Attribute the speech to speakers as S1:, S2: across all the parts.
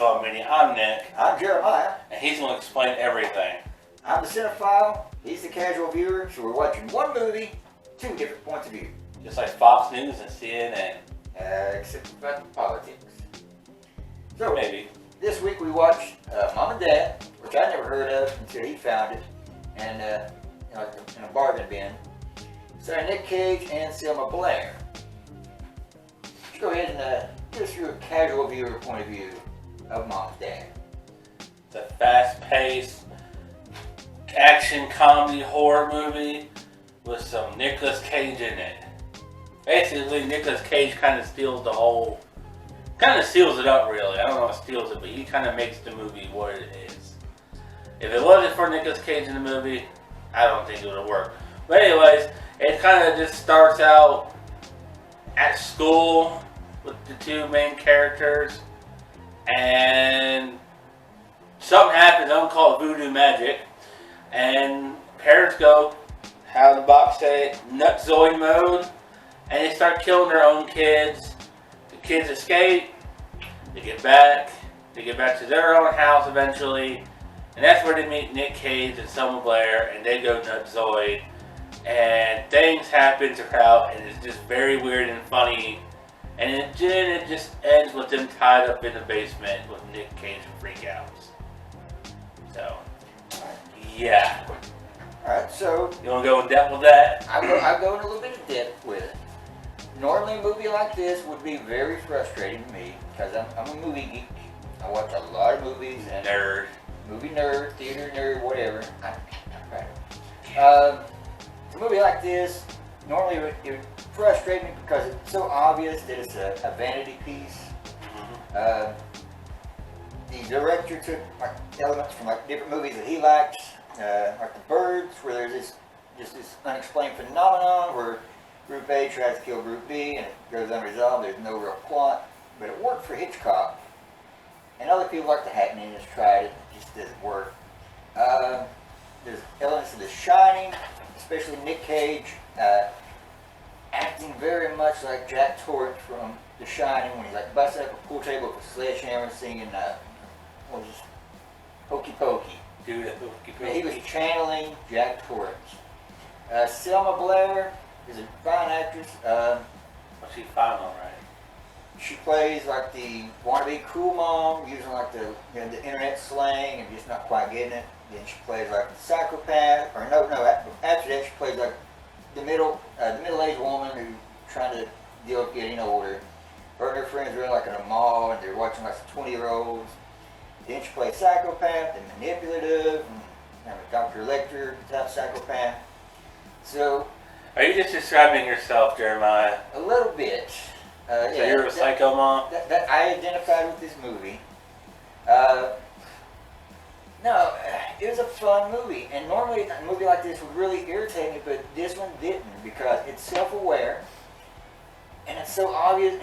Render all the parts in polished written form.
S1: Cinephile Mini. I'm Nick.
S2: I'm Jeremiah.
S1: And he's going to explain everything.
S2: I'm the cinephile, he's the casual viewer, so we're watching one movie, two different points of view.
S1: Just like Fox News and CNN.
S2: Except about politics. So,
S1: maybe.
S2: This week we watched Mom and Dad, which I never heard of until he found it, and in a bargain bin. Starring Nick Cage and Selma Blair. Let's go ahead and give us your casual viewer point of view of Mom and Dad.
S1: It's a fast-paced action comedy horror movie with some Nicolas Cage in it. Basically, Nicolas Cage kind of steals it up really. I don't know if steals it, but he kind of makes the movie what it is. If it wasn't for Nicolas Cage in the movie, I don't think it would have worked. But anyways, it kind of just starts out at school with the two main characters, and something happens. I don't call it voodoo magic, and parents go, how the box say, NUTZOID mode, and they start killing their own kids. The kids escape. They get back to their own house eventually, and that's where they meet Nick Cage and Selma Blair, and they go NUTZOID, and things happen throughout, and it's just very weird and funny, and then it just ends with them tied up in the basement with Nick Cage freakouts. So, yeah.
S2: Alright, so
S1: You want to go in depth with that?
S2: I'll go in a little bit of depth with it. Normally a movie like this would be very frustrating to me because I'm a movie geek. I watch a lot of movies and movie nerd, theater nerd, whatever. A movie like this normally it would frustrate me because it's so obvious that it's a vanity piece. The director took elements from different movies that he likes, like The Birds, where there's this unexplained phenomenon where Group A tries to kill Group B and it goes unresolved. There's no real plot, but it worked for Hitchcock. And other people like The Happening has tried it. It just doesn't work. There's elements of The Shining, especially Nick Cage acting very much like Jack Torrance from The Shining when he's busting up a pool table with a sledgehammer singing what was this? Hokey Pokey.
S1: Dude, Hokey Pokey.
S2: He was channeling Jack Torrance. Selma Blair is a fine actress.
S1: She's fine, all right.
S2: She plays the wannabe cool mom, using the internet slang and just not quite getting it. Then she plays the psychopath, or no. After that, she plays the middle-aged woman who's trying to deal with getting older. Her and her friends are in a mall and they're watching some 20-year-olds. Then she plays psychopath and manipulative and a Dr. Lecter type psychopath. So.
S1: Are you just describing yourself, Jeremiah?
S2: A little bit.
S1: So you're a psycho mom?
S2: That I identified with this movie. No, it was a fun movie, and normally a movie like this would really irritate me, but this one didn't because it's self-aware, and it's so obvious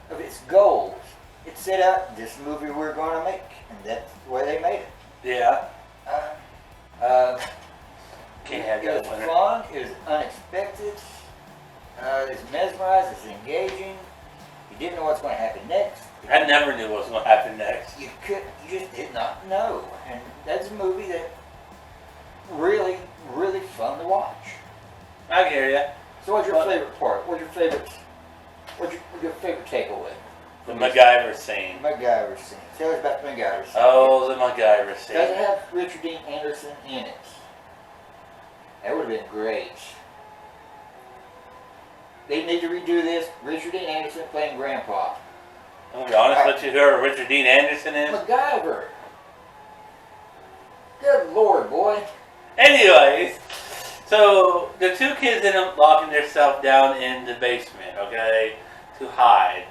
S2: of its goals. It set out this movie we're going to make, and that's the way they made it.
S1: Yeah.
S2: Can't have that. It was fun. It was unexpected. It's mesmerized. It's engaging. You didn't know what's going to happen next.
S1: I never knew what was going to happen next.
S2: You just did not know, and that's a movie that really, really fun to watch.
S1: I hear you.
S2: So, what's your favorite part? What's your favorite takeaway?
S1: The MacGyver scene.
S2: MacGyver scene. Tell us about the MacGyver scene.
S1: Oh, the MacGyver scene.
S2: Does it have Richard Dean Anderson in it? That would have been great. They need to redo this. Richard Dean Anderson playing Grandpa.
S1: I'm going to be honest with you, who Richard Dean Anderson is?
S2: MacGyver. Good Lord, boy.
S1: Anyways, so the two kids end up locking themselves down in the basement, okay, to hide.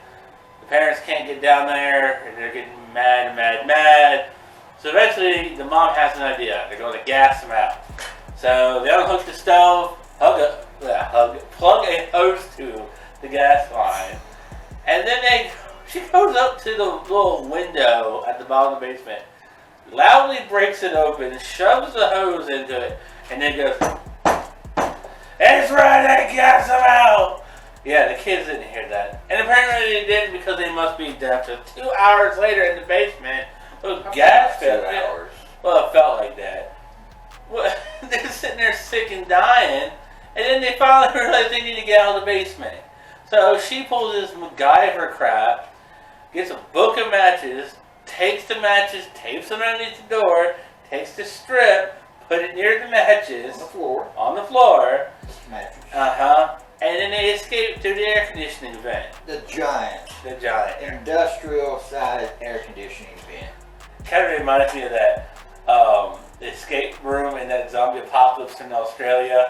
S1: The parents can't get down there, and they're getting mad. So eventually, the mom has an idea. They're going to gas them out. So they unhook the stove, plug a hose to the gas line, and then she goes up to the little window at the bottom of the basement, loudly breaks it open, shoves the hose into it, and then goes, "It's ready, gas them out!" Yeah, the kids didn't hear that. And apparently they didn't because they must be deaf. So 2 hours later in the basement, little gas
S2: 2
S1: fell.
S2: hours.
S1: Well, it felt like that. Well, they're sitting there sick and dying, and then they finally realize they need to get out of the basement. So she pulls this MacGyver crap, gets a book of matches, takes the matches, tapes them underneath the door, takes the strip, put it near the matches. On the floor.
S2: Matches.
S1: And then they escape through the air conditioning vent.
S2: The giant industrial-sized air conditioning vent.
S1: Kind of reminds me of that escape room in that zombie apocalypse in Australia.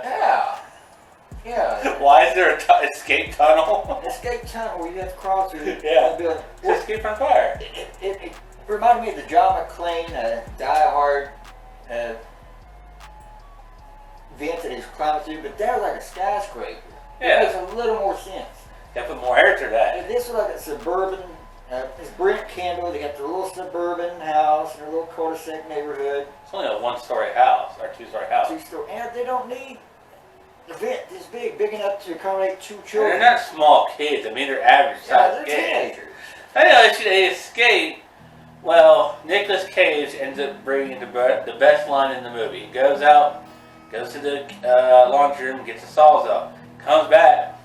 S2: Yeah.
S1: Why is there a escape tunnel?
S2: Escape tunnel where you have to crawl through.
S1: Yeah.
S2: Well,
S1: To escape from fire.
S2: it reminded me of the John McClane Die Hard vent that he's climbing through, but that was like a skyscraper.
S1: Yeah.
S2: It makes a little more sense.
S1: Gotta put more air to that.
S2: And this was like a suburban, it's Brent Kendall, they got the little suburban house in a little cul-de-sac neighborhood.
S1: It's only a 1-story house, or 2-story house.
S2: 2-story, and they don't need a vent this big enough to accommodate 2
S1: And
S2: children.
S1: they're not small kids. I mean, they're average
S2: Yeah,
S1: sized
S2: they're
S1: kids.
S2: teenagers.
S1: Anyway, they escape. Well, Nicolas Cage ends up bringing the best line in the movie. He goes out, goes to the laundry room, gets the Sawzall, comes back.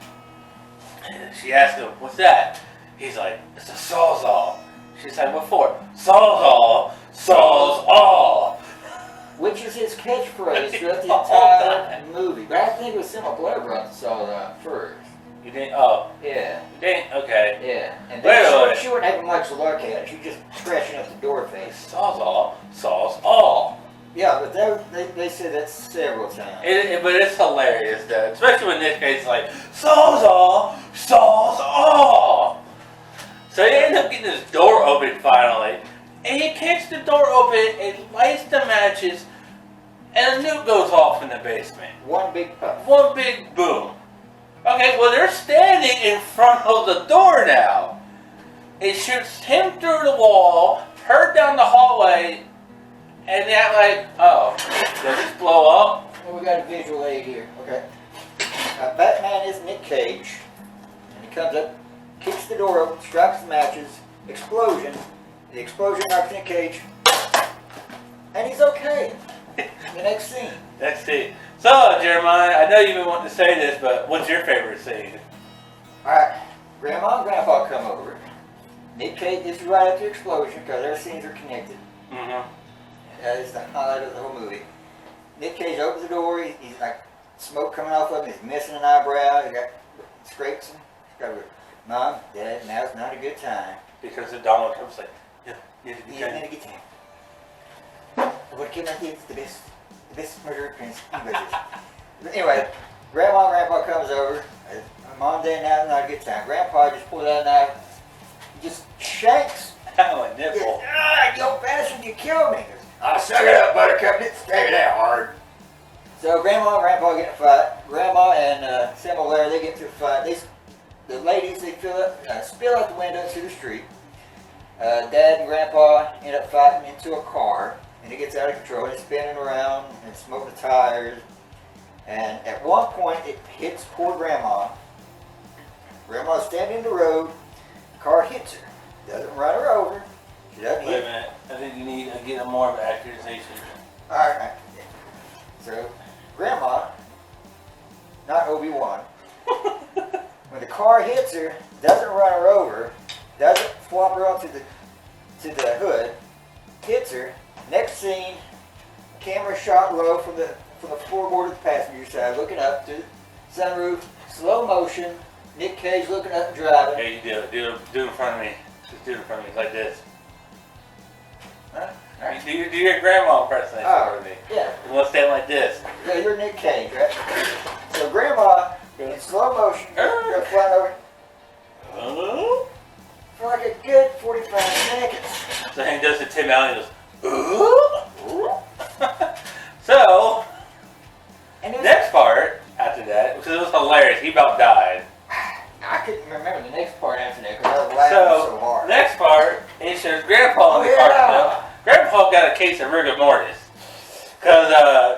S1: And she asks him, "What's that?" He's like, "It's a Sawzall." She's like, "What for?" "Sawzall, saws all."
S2: Which is his catchphrase throughout the
S1: All
S2: entire
S1: time.
S2: movie. But I think it was Selma Blair brought the Sawzall first.
S1: You didn't? Oh,
S2: Yeah.
S1: you didn't? Okay.
S2: Yeah. And
S1: Wait,
S2: then
S1: wait.
S2: she wouldn't have much luck at it. She just crashing up the door face.
S1: Sawzall, saws all.
S2: Yeah, but they said that several times.
S1: But it's hilarious, though. Especially when Nick Cage's like, Sawzall, saws all. So he ends up getting his door open finally. And he kicks the door open and lights the matches. And a nuke goes off in the basement.
S2: One big puff.
S1: One big boom. Okay, well, they're standing in front of the door now. It shoots him through the wall, her down the hallway, and they're like, oh, does this blow up?
S2: Well, we got a visual aid here. Okay. Batman is Nick Cage. And he comes up, kicks the door open, strikes the matches, explosion. The explosion knocks Nick Cage. And he's okay. The next scene.
S1: Let's see. So, Jeremiah, I know you've been wanting to say this, but what's your favorite scene?
S2: Alright. Grandma and Grandpa come over. Nick Cage is right after the explosion because their scenes are connected.
S1: Mm-hmm.
S2: That is the highlight of the whole movie. Nick Cage opens the door. He's like smoke coming off of him. He's missing an eyebrow. He got scrapes him. He's got a Mom, Dad, now's not a good time.
S1: Because the Donald Trump's like, yeah,
S2: It's not a good time. I'm gonna kill my kids. The best murderer prince. But anyway, Grandma and Grandpa comes over. Mom, Dad, now's not a good time. Grandpa just pulls out a knife. He just shanks.
S1: Oh, a nipple.
S2: You old bastard, you killed me. I'll suck it up, Buttercup. It's stay that hard. So Grandma and Grandpa get in a fight. Grandma and Selma Blair, they get into a fight. The ladies, they spill out the window to the street. Dad and Grandpa end up fighting into a car, and it gets out of control. It's spinning around and smoking the tires. And at one point, it hits poor Grandma. Grandma's standing in the road. The car hits her. Doesn't run her over. She doesn't
S1: Wait a
S2: hit.
S1: minute. I think you need to get more of an accusation.
S2: All right. So, Grandma, not Obi-Wan, when the car hits her, doesn't run her over, doesn't flop her onto the hood, hits her. Next scene, camera shot low from the floorboard of the passenger side, looking up to the sunroof, slow motion. Nick Cage looking up and driving.
S1: Okay, you do it. Do it in front of me. Just do it in front of me, like this.
S2: Huh? All right.
S1: Do your grandma impersonation
S2: Oh,
S1: for me.
S2: yeah.
S1: You want to stand like this.
S2: Yeah, you're Nick Cage, right? So Grandma, in slow motion, goes flying over
S1: Oh.
S2: for like a good 45 seconds.
S1: So he does the Tim Allen. He goes, ooh. So,
S2: And it was,
S1: next part after that, because it was hilarious. He about died.
S2: I couldn't remember the next part after that because I was laughing so hard.
S1: Next part, it shows Grandpa in the car.
S2: Yeah.
S1: Grandpa got a case of rigor mortis. Because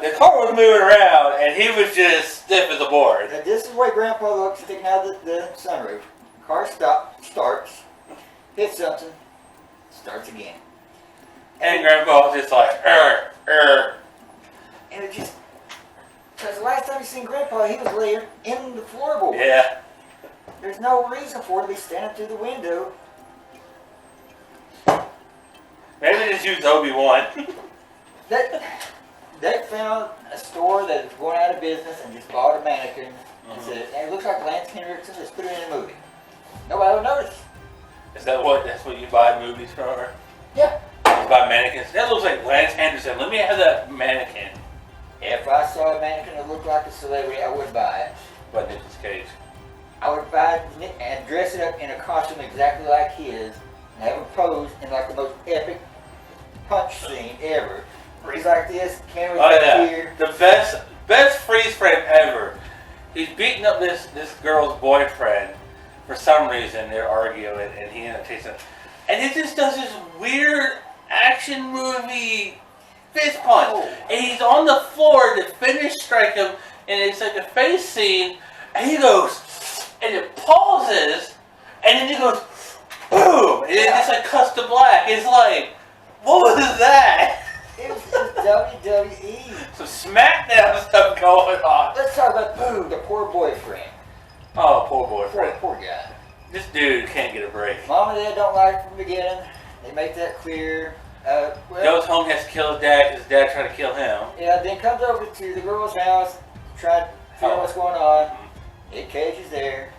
S1: the car was moving around and he was just stiff as a board.
S2: And this is the way Grandpa looks sticking out of the sunroof. Car starts, hits something, starts again.
S1: And Grandpa was just like,
S2: And it just, because the last time you seen Grandpa, he was laying in the floorboard.
S1: Yeah.
S2: There's no reason for him to be standing through the window.
S1: Maybe just use Obi-Wan.
S2: They found a store that was going out of business and just bought a mannequin and said, hey, it looks like Lance Henriksen, let's put it in a movie. Nobody will notice.
S1: That's what you buy movies for?
S2: Yeah.
S1: You buy mannequins? That looks like Lance Henriksen. Let me have that mannequin.
S2: If I saw a mannequin that looked like a celebrity, I would buy it.
S1: But Nicolas Cage.
S2: I would buy it and dress it up in a costume exactly like his and have him pose in like the most epic punch scene ever. Where he's like this, camera's back here.
S1: The best freeze frame ever. He's beating up this girl's boyfriend for some reason. They're arguing and he ends up chasing him. And it just does this weird action movie fist punch. Oh. And he's on the floor to finish strike him and it's like a face scene and he goes and it pauses and then he goes boom and it just like cuts to black. It's like, what was that?
S2: It was WWE.
S1: Some SmackDown stuff going on.
S2: Let's talk about the poor boyfriend.
S1: Oh, poor boyfriend.
S2: Poor guy.
S1: This dude can't get a break.
S2: Mom and Dad don't like it from the beginning. They make that clear.
S1: Goes home, has to kill his dad because his dad tried to kill him.
S2: Yeah, then comes over to the girl's house, try to figure out what's going on. Nick Cage is there,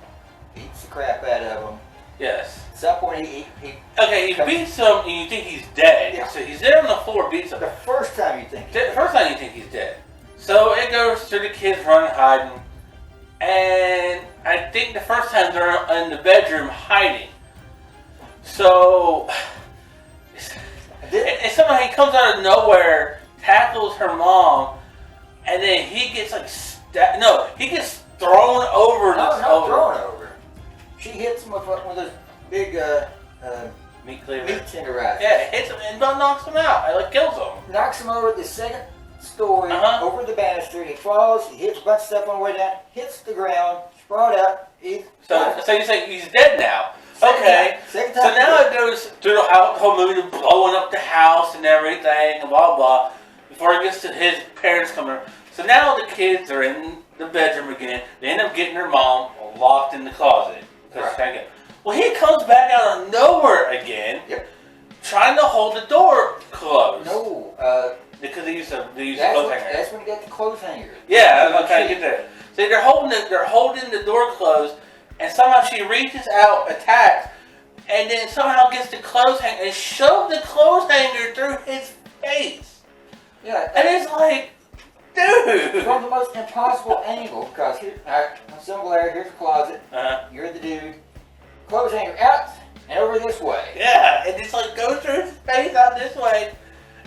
S2: beats the crap out of him.
S1: Yes.
S2: At some point he
S1: beats him and you think he's dead.
S2: Yeah.
S1: So he's there on the floor, beats him.
S2: The first time you think he's dead.
S1: The first time you think he's dead. So it goes to the kids running, hiding. And I think the first time they're in the bedroom hiding. So, and somehow he comes out of nowhere, tackles her mom, and then he gets like, he gets thrown over.
S2: Not thrown over. She hits him with one of those big
S1: meat cleaver.
S2: Meat tenderizers.
S1: Yeah, it hits him and knocks him out. It like kills him.
S2: Knocks him over the second story, over the banister. He falls. He hits a bunch of stuff on the way down. Hits the ground. Sprawled out.
S1: So you say he's dead now. Okay.
S2: Second
S1: so now it goes through the whole movie to blowing up the house and everything and blah blah. Before it gets to his parents coming. So now the kids are in the bedroom again. They end up getting their mom locked in the closet. Right. Well, he comes back out of nowhere again, trying to hold the door closed.
S2: No,
S1: because they used a clothes hanger.
S2: That's when you got the clothes hanger.
S1: Yeah, I'm trying to get there. So they're holding the door closed, and somehow she reaches out, attacks, and then somehow gets the clothes hanger and shoves the clothes hanger through his face.
S2: Yeah,
S1: and it's like, dude.
S2: From the most impossible angle, because Selma Blair, here's the closet. You're the dude. Clothes hanger out and over this way.
S1: Yeah, and it's like goes through his face out this way.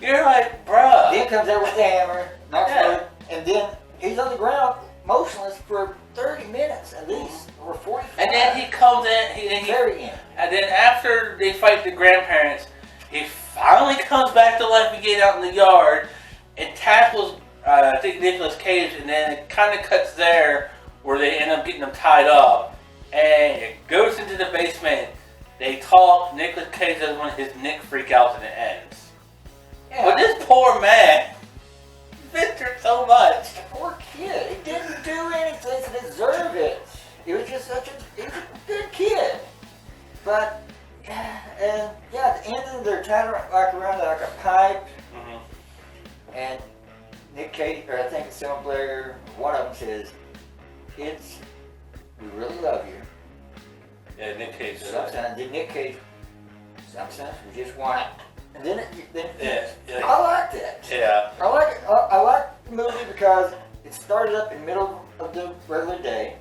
S1: You're like, bruh.
S2: Then comes out with the hammer, knocks him over, and then he's on the ground motionless for 30 minutes at least, or 45.
S1: And then he comes in.
S2: Very in.
S1: And then after they fight the grandparents, he finally comes back to life again out in the yard and tackles, I think, Nicolas Cage, and then it kind of cuts there where they end up getting them tied up. And it goes into the basement. They talk. Nicolas Cage does one of his Nick freakouts and it ends. Yeah. But this poor man missed her so much.
S2: The poor kid. He didn't do anything to deserve it. He was just he was a good kid. But, and yeah, at the end of they're tied around like a pipe. And Nick Cage, or I think it's Selma Blair, one of them says, "Kids, we really love you."
S1: Yeah, Nick Cage.
S2: Sometimes we just want it. And then
S1: yeah.
S2: I like that.
S1: Yeah.
S2: I like it. I like the movie because it started up in the middle of the regular day.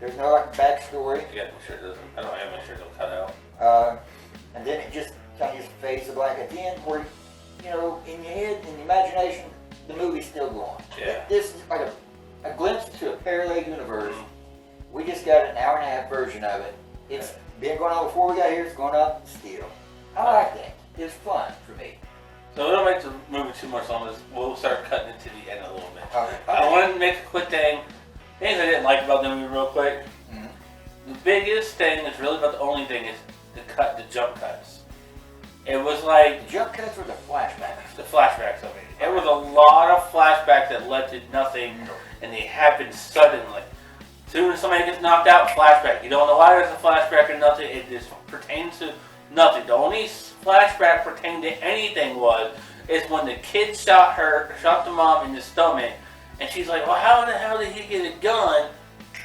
S2: There's no like backstory.
S1: Yeah, make sure it doesn't. I don't have make sure it don't cut out.
S2: And then it just kind of just fades to black at the end, where in your head, in your imagination, the movie's still going.
S1: Yeah.
S2: This is like a glimpse into a parallel universe. We just got an hour and a half version of it. It's been going on before we got here. It's going on still. I like that. It was fun for me.
S1: So we don't make the movie too much long. We'll start cutting into the end a little bit.
S2: Okay.
S1: I want to make a quick thing. Things I didn't like about the movie real quick.
S2: Mm-hmm.
S1: The biggest thing, that's really about the only thing, is the jump cuts. It was like...
S2: The jump cuts or the flashbacks?
S1: The flashbacks, I mean. It was a lot of flashbacks that led to nothing, and they happened suddenly. As soon as somebody gets knocked out, flashback. You don't know why there's a flashback or nothing. It just pertains to nothing. The only flashback pertaining to anything is when the kid shot the mom in the stomach, and she's like, well, how the hell did he get a gun?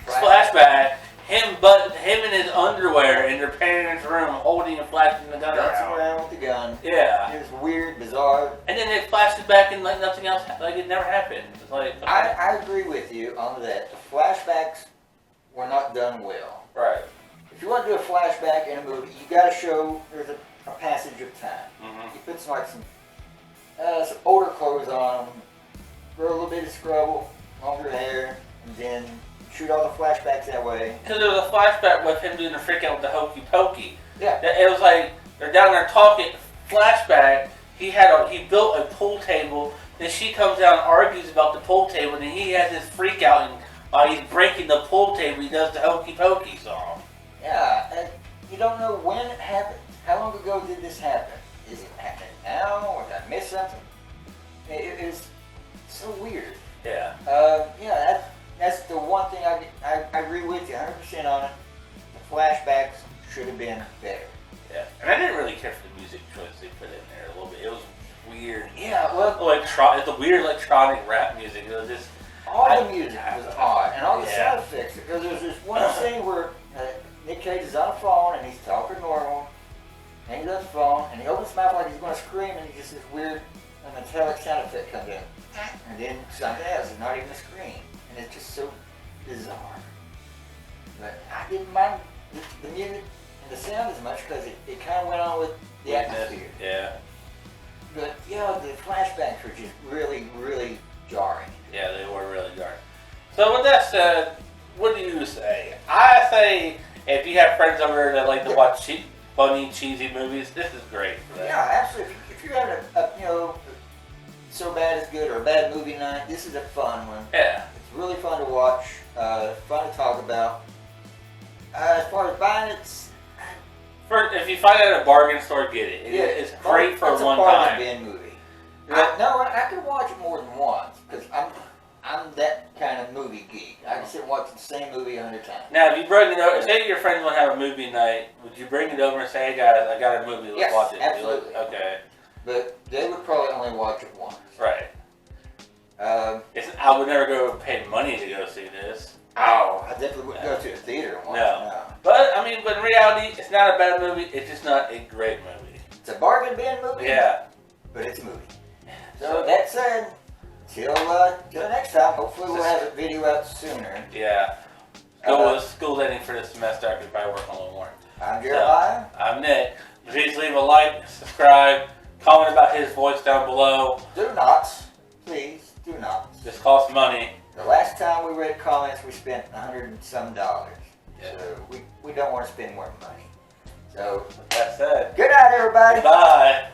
S1: Flashback. Him in his underwear in their parents' room holding and flashing the gun
S2: around with the gun.
S1: Yeah.
S2: It was weird, bizarre.
S1: And then it flashes back and like nothing else, like it never happened. It's like, okay.
S2: I agree with you on that. The flashbacks were not done well.
S1: Right.
S2: If you want to do a flashback in a movie, you got to show there's a passage of time.
S1: Mm-hmm.
S2: You put some older clothes on them, grow a little bit of scrubble, longer hair, and then shoot all the flashbacks that way.
S1: Because there was a flashback with him doing the freak out with the hokey pokey.
S2: Yeah.
S1: It was like they're down there talking. Flashback. He built a pool table. Then she comes down and argues about the pool table. And he has this freak out, and while he's breaking the pool table, he does the hokey pokey song.
S2: Yeah, and you don't know when it happened. How long ago did this happen? Is it happening now, or did I miss something? It is so weird.
S1: Yeah.
S2: Yeah, that's the one thing I agree with you 100% on it. The flashbacks should have been better.
S1: Yeah, and I didn't really care for the music choice they put in there a little bit. It was weird.
S2: Yeah, well,
S1: it's the weird electronic rap music. It was just
S2: all the music was odd, and all the sound effects. Because there's this one scene where Nick Cage is on the phone and he's talking normal, and he's on the phone and he opens his mouth like he's going to scream, and he just this weird metallic sound effect comes in, and then something else. It's not even a scream, and it's just so bizarre. But I didn't mind the music and the sound as much because it kind of went on with the atmosphere.
S1: Yeah.
S2: But yeah, the flashbacks were just really, really jarring.
S1: Yeah, they were really jarring. So with that said, what do you say? I say if you have friends over there that like to watch funny, cheesy movies, this is great for them.
S2: Yeah, absolutely. If you're having a so bad it's good or a bad movie night, this is a fun one.
S1: Yeah.
S2: It's really fun to watch, fun to talk about. As far as buying it,
S1: if you find it at a bargain store, get it. It's great for one time.
S2: It's a bargain bin movie. I can watch it more than once because I'm that kind of movie geek. I can sit and watch the same movie 100 times.
S1: Now, if you bring it over, say your friends want to have a movie night, would you bring it over and say, hey guys, I got a movie, let's watch it?
S2: Absolutely.
S1: Okay.
S2: But they would probably only watch it once.
S1: Right. I would never go pay money to go see this.
S2: Oh, I definitely wouldn't go to the theater and watch it. No.
S1: But in reality, it's not a bad movie. It's just not a great movie.
S2: It's a bargain bin movie.
S1: Yeah.
S2: But it's a movie. So that said, till next time, hopefully we'll have a video out sooner.
S1: Yeah. School's ending for this semester. I could probably work on a little more.
S2: I'm Jeremiah.
S1: I'm Nick. Please leave a like, subscribe, comment about his voice down below.
S2: Do not. Please, do not.
S1: This costs money.
S2: The last time we read comments, we spent $100 and some. Yeah. So we don't want to spend more money. So,
S1: with that said,
S2: good night, everybody.
S1: Bye.